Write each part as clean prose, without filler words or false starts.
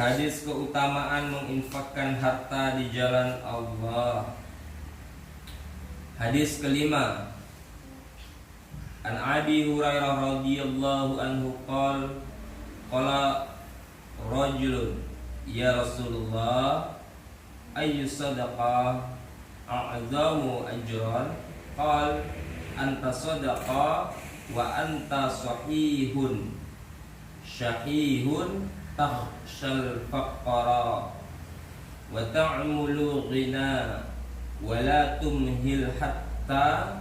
Hadis keutamaan menginfakkan harta di jalan Allah. Hadis kelima, An Abi Hurairah radhiyallahu anhu qala rajulun ya Rasulullah ayyu sadaqah a'zamu ajran qal anta sadaqah wa anta sahihun syahihun takhshal faqara wa ta'mulu ghina wa la tumhil hatta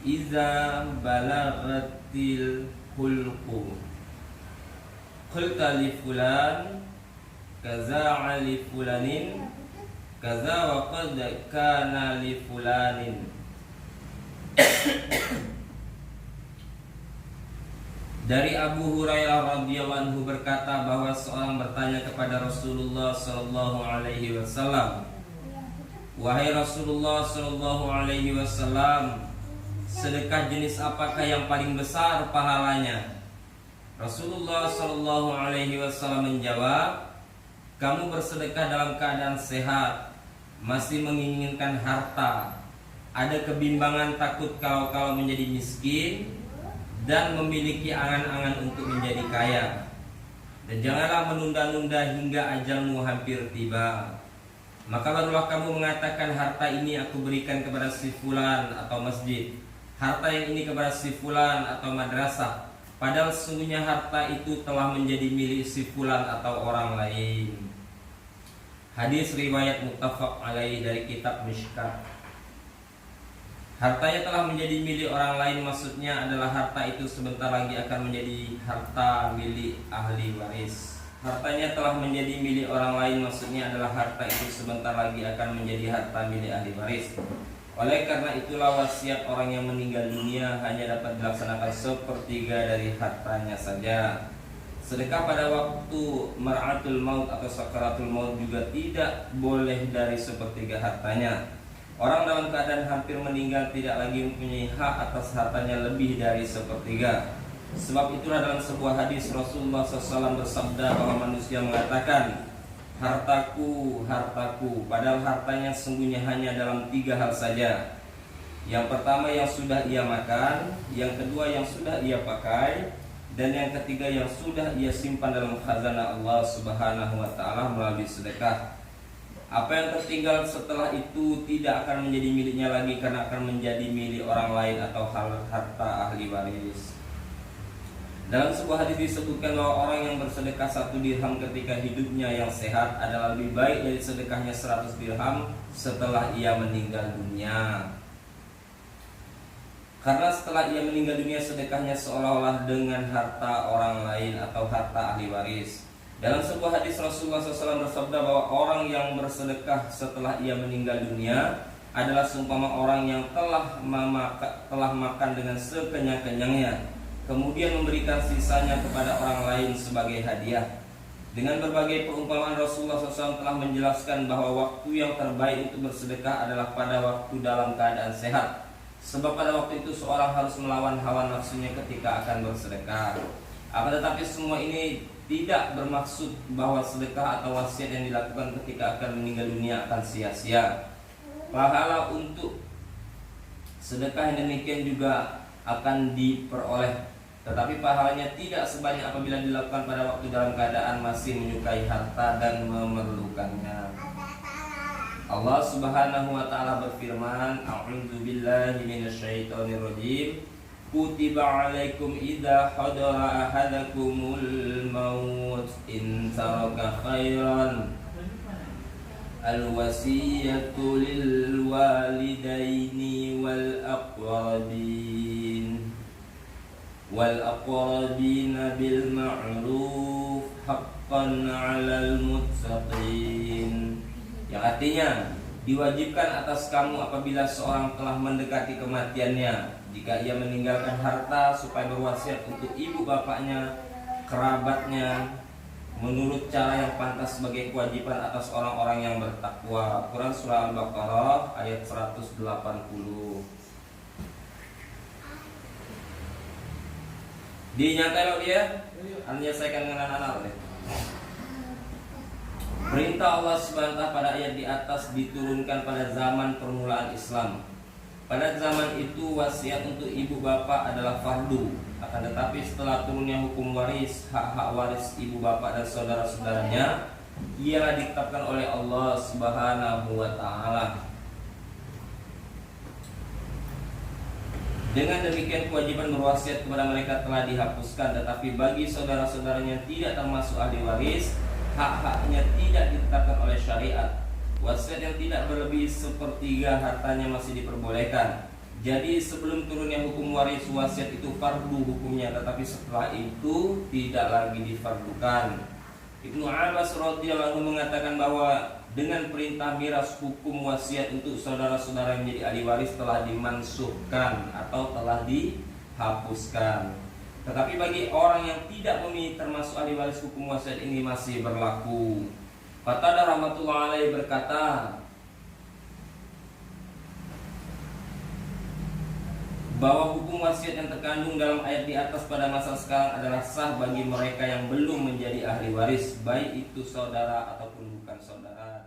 iza balagatil hulqu qulta li fulan kaza li fulanin kaza wa qad kana li fulanin. Dari Abu Hurairah radhiyallahu anhu berkata bahwa seorang bertanya kepada Rasulullah sallallahu alaihi wasallam, "Wahai Rasulullah sallallahu alaihi wasallam, sedekah jenis apakah yang paling besar pahalanya?" Rasulullah sallallahu alaihi wasallam menjawab, "Kamu bersedekah dalam keadaan sehat, masih menginginkan harta, ada kebimbangan takut kalau menjadi miskin, dan memiliki angan-angan untuk menjadi kaya. Dan janganlah menunda-nunda hingga ajalmu hampir tiba. Maka barulah kamu mengatakan, harta ini aku berikan kepada si fulan atau masjid, harta yang ini kepada si fulan atau madrasah, padahal sesungguhnya harta itu telah menjadi milik si fulan atau orang lain." Hadis riwayat muttafaq alaih dari kitab Mishkat. Hartanya telah menjadi milik orang lain maksudnya adalah harta itu sebentar lagi akan menjadi harta milik ahli waris. Hartanya telah menjadi milik orang lain maksudnya adalah harta itu sebentar lagi akan menjadi harta milik ahli waris. Oleh karena itulah wasiat orang yang meninggal dunia hanya dapat dilaksanakan sepertiga dari hartanya saja. Sedekah pada waktu mar'atul maut atau sakaratul maut juga tidak boleh dari sepertiga hartanya. Orang dalam keadaan hampir meninggal tidak lagi mempunyai hak atas hartanya lebih dari sepertiga. Sebab itulah dalam sebuah hadis Rasulullah SAW bersabda bahwa manusia mengatakan, "Hartaku, hartaku," padahal hartanya sungguhnya hanya dalam 3 hal saja. Yang pertama yang sudah ia makan, yang kedua yang sudah ia pakai, dan yang ketiga yang sudah ia simpan dalam khazanah Allah Subhanahu wa taala melalui sedekah. Apa yang tertinggal setelah itu tidak akan menjadi miliknya lagi karena akan menjadi milik orang lain atau harta ahli waris. Dalam sebuah hadis disebutkan bahwa orang yang bersedekah 1 dirham ketika hidupnya yang sehat adalah lebih baik dari sedekahnya 100 dirham setelah ia meninggal dunia. Karena setelah ia meninggal dunia sedekahnya seolah-olah dengan harta orang lain atau harta ahli waris. Dalam sebuah hadis Rasulullah SAW bersabda bahwa orang yang bersedekah setelah ia meninggal dunia adalah seumpama orang yang telah makan dengan sekenyang-kenyangnya, kemudian memberikan sisanya kepada orang lain sebagai hadiah. Dengan berbagai perumpamaan Rasulullah SAW telah menjelaskan bahwa waktu yang terbaik untuk bersedekah adalah pada waktu dalam keadaan sehat. Sebab pada waktu itu seorang harus melawan hawa nafsunya ketika akan bersedekah. Akan tetapi semua ini tidak bermaksud bahwa sedekah atau wasiat yang dilakukan ketika akan meninggal dunia akan sia-sia. Pahala untuk sedekah yang demikian juga akan diperoleh, tetapi pahalanya tidak sebanyak apabila dilakukan pada waktu dalam keadaan masih menyukai harta dan memerlukannya. Allah Subhanahu wa taala berfirman, "A'udzu billahi minasyaitonir rajim. Kutiba 'alaikum idza hadara ahadakumul maut in taraka khairan al-wasiyatu lil walidaini wal aqrabin bil ma'ruf haqqan 'alal muttaqin." Yang artinya, diwajibkan atas kamu apabila seorang telah mendekati kematiannya, jika ia meninggalkan harta, supaya berwasiat untuk ibu bapaknya, kerabatnya, menurut cara yang pantas sebagai kewajiban atas orang-orang yang bertakwa. Quran Surah Al-Baqarah ayat 180. Dinyatai lo dia, menyelesaikan dengan anak-anak deh. Perintah Allah SWT pada ayat di atas diturunkan pada zaman permulaan Islam. Pada zaman itu wasiat untuk ibu bapak adalah fardu. Akan tetapi setelah turunnya hukum waris, hak-hak waris ibu bapak dan saudara-saudaranya ialah ditetapkan oleh Allah Subhanahu wa taala. Dengan demikian kewajiban berwasiat kepada mereka telah dihapuskan, tetapi bagi saudara-saudaranya tidak termasuk ahli waris, hak-haknya tidak ditetapkan oleh syariat. Wasiat yang tidak berlebih sepertiga hartanya masih diperbolehkan. Jadi sebelum turunnya hukum waris, wasiat itu fardu hukumnya, tetapi setelah itu tidak lagi difardukan. Ibnu Abbas radhiyallahu anhu mengatakan bahwa dengan perintah miras hukum wasiat untuk saudara-saudara yang menjadi ahli waris telah dimansuhkan atau telah dihapuskan. Tetapi bagi orang yang tidak memiliki termasuk ahli waris, hukum wasiat ini masih berlaku. Qatadah rahmatullahi alaihi berkata bahwa hukum wasiat yang terkandung dalam ayat di atas pada masa sekarang adalah sah bagi mereka yang belum menjadi ahli waris, baik itu saudara ataupun bukan saudara.